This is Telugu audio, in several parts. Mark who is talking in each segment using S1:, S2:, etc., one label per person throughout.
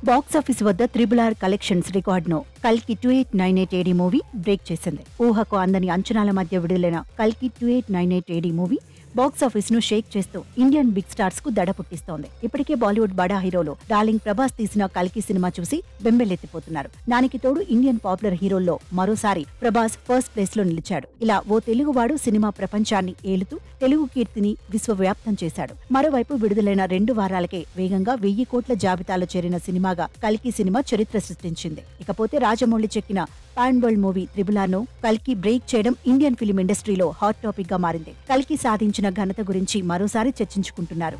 S1: బాక్సాఫీస్ వద్ద RRR కలెక్షన్స్ రికార్డును కల్కి 2898 AD మూవీ బ్రేక్ చేసింది. ఊహకు అందని అంచనాల మధ్య విడుదలైన కల్కి 2898 AD మూవీ బాక్సాఫీస్ ను షేక్ చేస్తూ ఇండియన్ బిగ్ స్టార్స్ కు దడ పుట్టిస్తోంది. ఇప్పటికే బాలీవుడ్ బడా హీరోలు డార్లింగ్ ప్రభాస్ తీసిన కల్కి సినిమా చూసి బెంబెలెత్తిపోతున్నారు. దానికి తోడు ఇండియన్ పాపులర్ హీరోల్లో మరోసారి ప్రభాస్ ఫస్ట్ ప్లేస్ లో నిలిచాడు. ఇలా ఓ తెలుగువాడు సినిమా ప్రపంచాన్ని ఏలుతూ తెలుగు కీర్తిని విశ్వవ్యాప్తం చేశాడు. మరోవైపు విడుదలైన 2 వారాలకే వేగంగా 1000 కోట్ల జాబితాలో చేరిన సినిమాగా కల్కి సినిమా చరిత్ర సృష్టించింది. ఇకపోతే రాజమౌళి చెక్కిన పాన్ వరల్డ్ మూవీ RRR ను కల్కి బ్రేక్ చేయడం ఇండియన్ ఫిలిం ఇండస్ట్రీలో హాట్ టాపిక్ గా మారింది. కల్కి సాధించిన ఘనత గురించి మరోసారి చర్చించుకుంటున్నారు.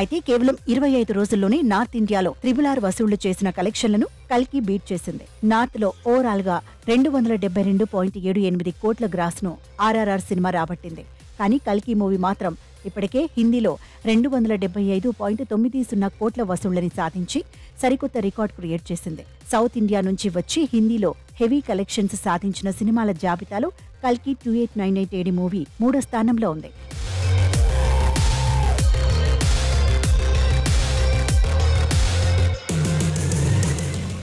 S1: అయితే కేవలం 25 రోజుల్లోనే నార్త్ ఇండియాలో RRR వసూళ్లు చేసిన కలెక్షన్లను కల్కి బీట్ చేసింది. నార్త్ లో ఓవరాల్ గా 272.78 కోట్ల గ్రాస్ ను RRR సినిమా రాబట్టింది. కానీ కల్కి మూవీ మాత్రం ఇప్పటికే హిందీలో 275.90 కోట్ల వసూళ్లని సాధించి సరికొత్త రికార్డ్ క్రియేట్ చేసింది. సౌత్ ఇండియా నుంచి వచ్చి హిందీలో హెవీ కలెక్షన్స్ సాధించిన సినిమాల జాబితాలో కల్కి 2898 AD మూవీ 3వ స్థానంలో ఉంది.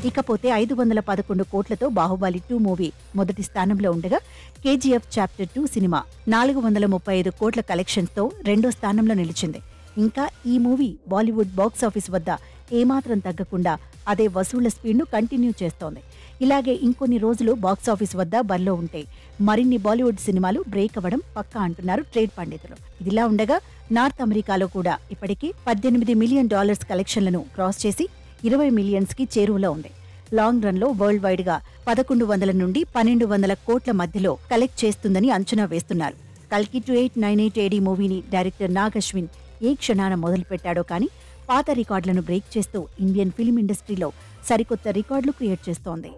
S1: ఇకపోతే 511 కోట్లతో బాహుబలి 2 మూవీ మొదటి స్థానంలో ఉండగా KGF చాప్టర్ 2 సినిమా 435 కోట్ల కలెక్షన్స్ తో 2వ స్థానంలో నిలిచింది. ఇంకా ఈ మూవీ బాలీవుడ్ బాక్సాఫీస్ వద్ద ఏమాత్రం తగ్గకుండా అదే వసూళ్ల స్పీడ్ను కంటిన్యూ చేస్తోంది. ఇలాగే ఇంకొన్ని రోజులు బాక్సాఫీస్ వద్ద బరిలో ఉంటే మరిన్ని బాలీవుడ్ సినిమాలు బ్రేక్ అవ్వడం పక్కా అంటున్నారు ట్రేడ్ పండితులు. ఇదిలా ఉండగా నార్త్ అమెరికాలో కూడా ఇప్పటికే $18 మిలియన్ కలెక్షన్లను క్రాస్ చేసి 20 మిలియన్స్ కి చేరువలో ఉంది. లాంగ్ రన్ లో వరల్డ్ వైడ్ గా 1100 నుండి 1200 కోట్ల మధ్యలో కలెక్ట్ చేస్తుందని అంచనా వేస్తున్నారు. కల్కి 2898 AD మూవీని డైరెక్టర్ నాగ్ అశ్విన్ ఏ క్షణాన మొదలుపెట్టాడో కానీ పాత రికార్డులను బ్రేక్ చేస్తూ ఇండియన్ ఫిల్మ్ ఇండస్ట్రీలో సరికొత్త రికార్డులు క్రియేట్ చేస్తోంది.